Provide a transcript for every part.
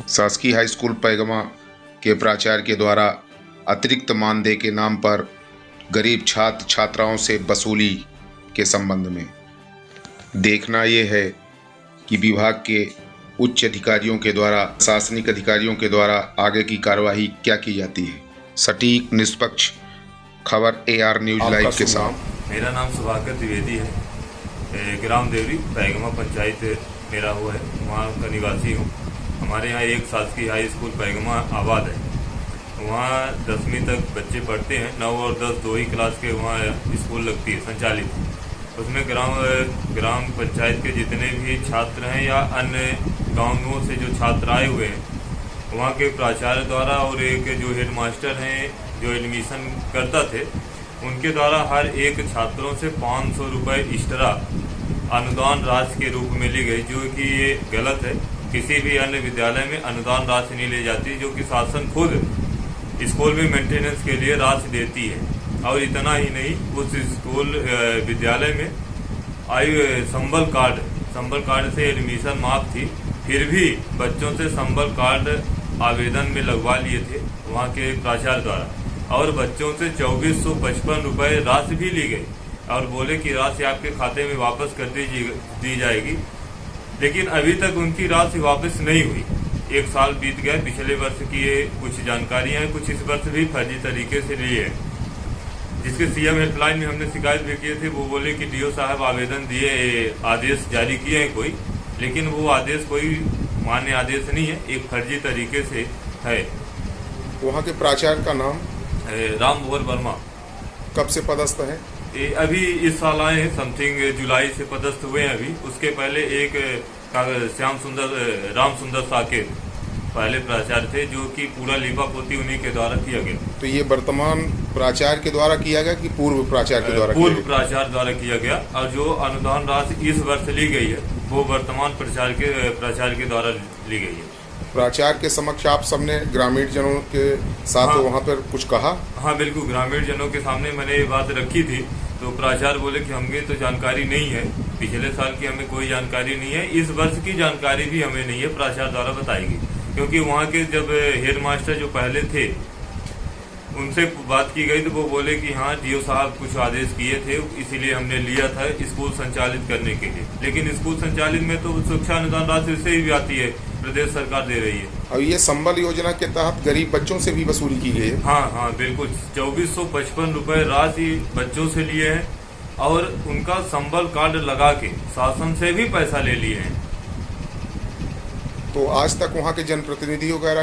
शासकीय high school पैगमा के प्राचार्य के द्वारा अतिरिक्त मानदेय के नाम पर गरीब छात्र छात्राओं से वसूली के संबंध में देखना ये है कि विभाग के उच्च अधिकारियों के द्वारा, प्रशासनिक अधिकारियों के द्वारा आगे की कार्यवाही क्या की जाती है। सटीक निष्पक्ष खबर AR न्यूज लाइव के साथ। मेरा नाम सुभाकर द्विवेदी है। ग्राम देवरी पैगमा पंचायत मेरा वो है, वहाँ का निवासी हूँ। हमारे यहाँ एक शासकीय हाई स्कूल पैगमा आबाद है। वहाँ 10वीं तक बच्चे पढ़ते हैं। 9 और 10 दो ही क्लास के वहाँ स्कूल लगती है संचालित। उसमें ग्राम पंचायत के जितने भी छात्र हैं या अन्य गाँवों से जो छात्र आए हुए हैं, वहाँ के प्राचार्य द्वारा और एक जो हेड मास्टर हैं जो एडमिशन करता थे, उनके द्वारा हर एक छात्रों से 500 रुपये एक्स्ट्रा अनुदान राशि के रूप में ली गई, जो कि ये गलत है। किसी भी अन्य विद्यालय में अनुदान राशि नहीं ली जाती, जो कि शासन खुद स्कूल में मेंटेनेंस के लिए राशि देती है। और इतना ही नहीं, उस स्कूल विद्यालय में संबल कार्ड से एडमिशन माफ थी, फिर भी बच्चों से संबल कार्ड आवेदन में लगवा लिए थे वहाँ के प्राचार्य द्वारा, और बच्चों से 2455 रुपये राशि भी ली गई और बोले कि राशि आपके खाते में वापस कर दी जाएगी। लेकिन अभी तक उनकी राशि वापस नहीं हुई। 1 साल बीत गया। पिछले वर्ष की ये कुछ जानकारियां हैं, कुछ इस वर्ष भी फर्जी तरीके से ली है, जिसके CM हेल्पलाइन में हमने शिकायत भी किए थे। वो बोले कि DO साहब आवेदन दिए, आदेश जारी किए हैं कोई, लेकिन वो आदेश कोई मान्य आदेश नहीं है, एक फर्जी तरीके से है। वहाँ के प्राचार्य का नाम राम भोर वर्मा। कब से पदस्थ है? अभी इस साल आए हैं, समथिंग जुलाई से पदस्थ हुए हैं। अभी उसके पहले एक राम सुंदर साकेत पहले प्राचार्य थे, जो कि पूरा लिपा पोती उन्हीं के द्वारा किया गया। तो ये वर्तमान प्राचार्य के द्वारा किया गया कि पूर्व प्राचार्य के द्वारा? पूर्व प्राचार्य द्वारा किया गया। और जो अनुदान राशि इस वर्ष ली गई है, वो वर्तमान प्राचार्य के द्वारा ली गई है। प्राचार्य के समक्ष आप सबने ग्रामीण जनों के साथ वहाँ पर कुछ कहा? हाँ बिल्कुल, ग्रामीण जनों के सामने मैंने ये बात रखी थी, तो प्राचार्य बोले कि हमें तो जानकारी नहीं है, पिछले साल की हमें कोई जानकारी नहीं है, इस वर्ष की जानकारी भी हमें नहीं है, प्राचार्य द्वारा बताएगी। क्योंकि वहाँ के जब हेड मास्टर जो पहले थे, उनसे बात की गई तो वो बोले कि हाँ DO साहब कुछ आदेश किए थे, इसीलिए हमने लिया था स्कूल संचालित करने के लिए। लेकिन स्कूल संचालित में तो शिक्षा अनुदान राशि से ही आती है, प्रदेश सरकार दे रही है। और ये संबल योजना के तहत गरीब बच्चों से भी वसूली की गई है? हाँ बिल्कुल, 2455 रुपये राशि बच्चों से लिए हैं और उनका संबल कार्ड लगा के शासन से भी पैसा ले लिए हैं। तो आज तक वहाँ के जनप्रतिनिधि वगैरह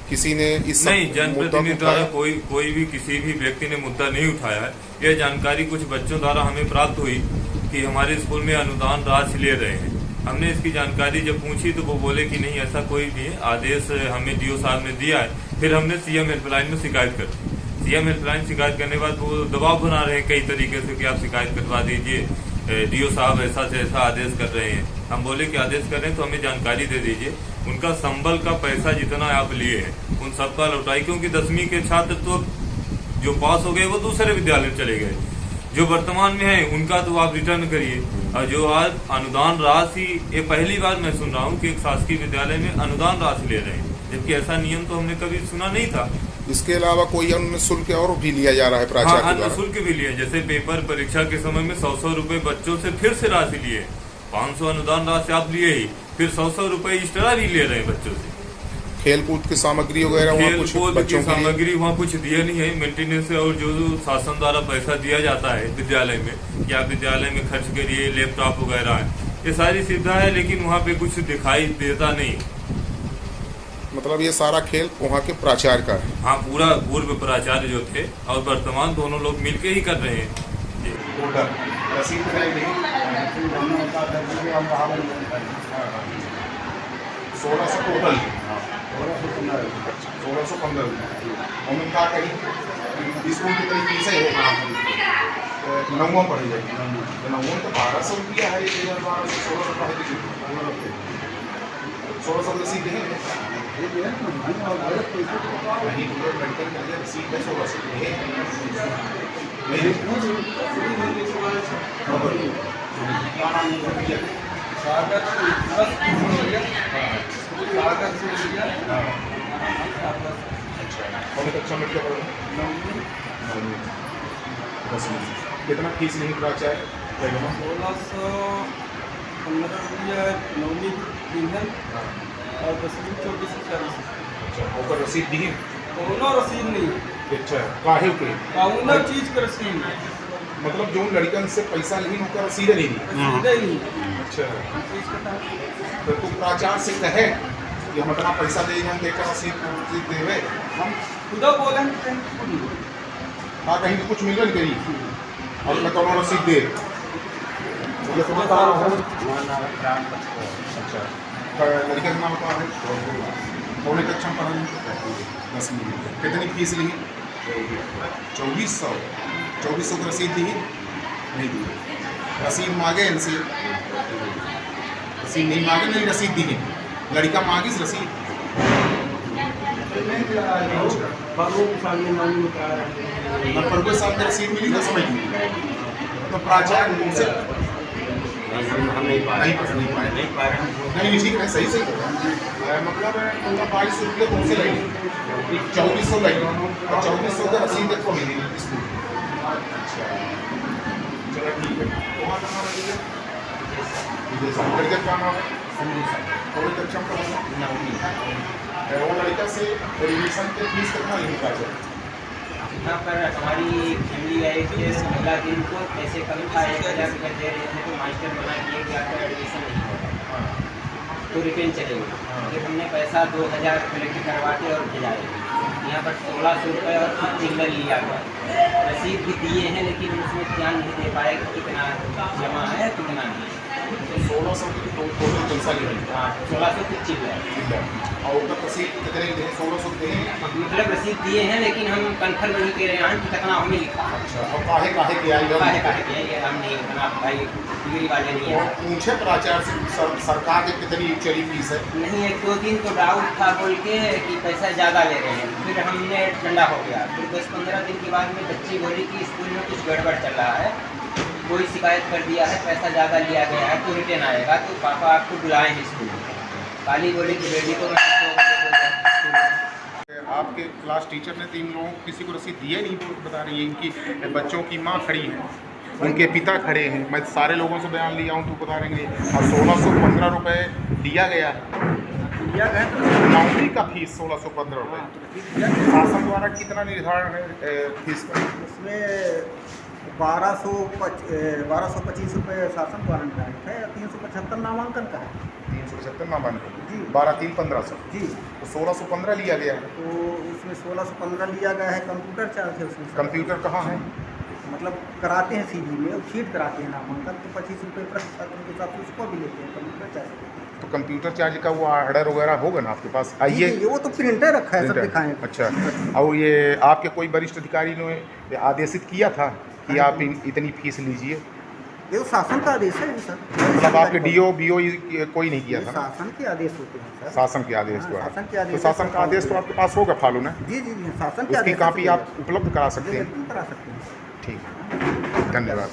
किसी ने इस नहीं, जनप्रतिनिधि द्वारा कोई भी किसी भी व्यक्ति ने मुद्दा नहीं उठाया है। यह जानकारी कुछ बच्चों द्वारा हमें प्राप्त हुई कि हमारे स्कूल में अनुदान राशि ले रहे हैं। हमने इसकी जानकारी जब पूछी तो वो बोले कि नहीं, ऐसा कोई नहीं है, आदेश हमें DO साहब ने दिया है। फिर हमने CM हेल्पलाइन में शिकायत कर दी। CM हेल्पलाइन शिकायत करने के बाद वो दबाव बना रहे हैं कई तरीके से कि आप शिकायत करवा दीजिए, DO साहब ऐसा से ऐसा आदेश कर रहे हैं। हम बोले कि आदेश कर रहे हैं तो हमें जानकारी दे दीजिए। उनका संबल का पैसा जितना आप लिए हैं उन सबका लौटाई, क्योंकि 10वीं के छात्र तो जो पास हो गए वो दूसरे विद्यालय चले गए, जो वर्तमान में है उनका तो आप रिटर्न करिए। और जो आज अनुदान राशि, ये पहली बार मैं सुन रहा हूँ कि एक शासकीय विद्यालय में अनुदान राशि ले रहे हैं, जबकि ऐसा नियम तो हमने कभी सुना नहीं था। इसके अलावा कोई अन्य शुल्क और भी लिया जा रहा है प्राचार्य हाँ, अन्य शुल्क भी लिए, जैसे पेपर परीक्षा के समय में 100 रुपये बच्चों से फिर से राशि लिए। 500 अनुदान राशि आप लिए ही, फिर 100 रुपये एक्स्ट्रा भी ले रहे हैं बच्चों से। खेलकूद की सामग्री वगैरह, खेलकूद की सामग्री वहाँ कुछ दिया नहीं है, मेंटेनेंस और जो शासन द्वारा पैसा दिया जाता है विद्यालय में, या विद्यालय में खर्च करिए, लैपटॉप वगैरह है, ये सारी सुविधा है, लेकिन वहाँ पे कुछ दिखाई देता नहीं। मतलब ये सारा खेल वहाँ के प्राचार्य का है? हाँ, पूरा पूर्व प्राचार्य जो थे और वर्तमान दोनों लोग मिलके ही कर रहे हैं। 1600 टोटल, 1615 उन्होंने कहा कहीं स्कूल की तरीके से नौवा पढ़ी जाएगी, नौवा तो 1200 रुपया है, 1600 है, 1600 रसीद है, रसीद है। कागज से लिया। कौन कक्षा में क्या पढ़ रहे हैं? 10वीं। कितना फीस नहीं प्राचार्य पैगमा? 1615 रुपया 9वीं ईंधन और 10वीं 2440। अच्छा, और रसीद दी? कौनो रसीद नहीं, अच्छा, काहे के? कौनो चीज के रसीद नहीं, मतलब जो लड़कन से पैसा ली उनका रसीद नहीं दी? रसीद ही नहीं। अच्छा, चीज का था। तो तू प्राचार्य से कहे कि हम इतना पैसा दे हम देकर रसीद देवे, हम खुदा बोले हैं कि कहीं कुछ नहीं। हाँ कहीं तो कुछ मिलन करी और मैं कौन रसीद दे ये तो बता रहा हूँ। अच्छा, लड़के का नाम क्या है? कौन कक्षा में पढ़ा है? 10वीं। कितनी फीस ली? 2400। 2400 की रसीद दी? नहीं दी। रसीद मांगे इनसे? रसीद नहीं मांगे, नहीं रसीद दी। लड़का मांगी रसीद? पर कोई सामने रसीद मिली ना समझ मिली तो प्राचार्य तुमसे नहीं पाए। नहीं ठीक है, सही मतलब तुमने 2200 रुपये तुमसे ले 2400 ले और 2400 का रसीद देखो मिली स्कूल। अच्छा चलो ठीक है। वहाँ का नाम है लड़के का नाम है और कक्षा में वो लड़का से एडमिशन के फीस कितना लेनी चाहिए? यहाँ पर हमारी फैमिली आई थी, महिला दिन को पैसे कम था, 1000 रुपये दे रहे थे तो मास्टर मना किए कि आपका एडमिशन नहीं होगा तो रिटर्न चलेगा। फिर हमने पैसा 2000 कलेक्ट करवा के और भिजाए। यहाँ पर 1600 रुपये और कुछ चिल्लर लिया गया। रसीद भी दिए हैं लेकिन उसमें ध्यान नहीं दे पाए कि कितना जमा है कितना नहीं। तो 1600 की टोटल पैसा ले रही हाँ 1600 कुछ चिल्लर और उसका रसीद कितने दे? 1600 दे? मतलब रसीद दिए हैं लेकिन हम कन्फर्म नहीं कर रहे हैं कि कितना हमने लिखा है। अच्छा, और काहे काहे के आई? काहे ये हम नहीं बना भाई डिग्री वाले नहीं है। पूछे प्राचार्य से सरकार की कितनी एक्चुअली फीस है? नहीं 1-2 दिन तो डाउट था बोल के कि पैसा ज़्यादा ले रहे हैं। फिर हमने ठंडा हो गया। फिर 10-15 दिन के बाद में बच्ची बोली कि स्कूल में कुछ गड़बड़ चल रहा है, कोई शिकायत कर दिया है, पैसा ज़्यादा लिया गया है तो रिटर्न आएगा तो पापा आपको बुलाए हैं स्कूल में। काली बोली कि बेटी को आपके क्लास टीचर ने 3 लोगों को किसी को रसीद दिए नहीं तो बता रही है। इनकी बच्चों की माँ खड़ी है, उनके पिता खड़े हैं, मैं सारे लोगों से बयान लिया हूँ तो बता रहेंगे। और 1615 रुपये दिया गया है, 9वीं का फीस 1615 रुपये। शासन द्वारा कितना निर्धारण है फीस का? उसमें 1225 रुपये शासन द्वारा निर्धारित है, 375 नामांकन का है। 375 नामांकन जी। 12-3 1500 जी, तो 1615 लिया गया है। तो उसमें 1615 लिया गया है। कंप्यूटर चार्ज है उसमें। कंप्यूटर कहाँ है? मतलब कराते हैं सीधी में, शीट कराते हैं नामांकन तो 25 रुपये प्रति छात्र के हिसाब से उसको भी लेते हैं कंप्यूटर चार्ज। तो कंप्यूटर चार्ज का वो ऑर्डर वगैरह होगा ना आपके पास? आइए ये वो तो प्रिंटर रखा है, सब प्रिंटर। दिखाएं। अच्छा, और ये आपके कोई वरिष्ठ अधिकारी ने आदेशित किया था कि आप इतनी फीस लीजिए? ये तो शासन का आदेश है सर। मतलब आपके डीओ बीओ कोई नहीं किया ये था ना? शासन के आदेश होते हैं सर। शासन के आदेश हाँ, द्वारा। शासन के आदेश तो शासन का आदेश तो आपके पास होगा फॉलो ना? जी जी जी, शासन के उसकी आदेश कॉपी आप उपलब्ध करा सकते हैं? करा सकते हैं। ठीक है, धन्यवाद।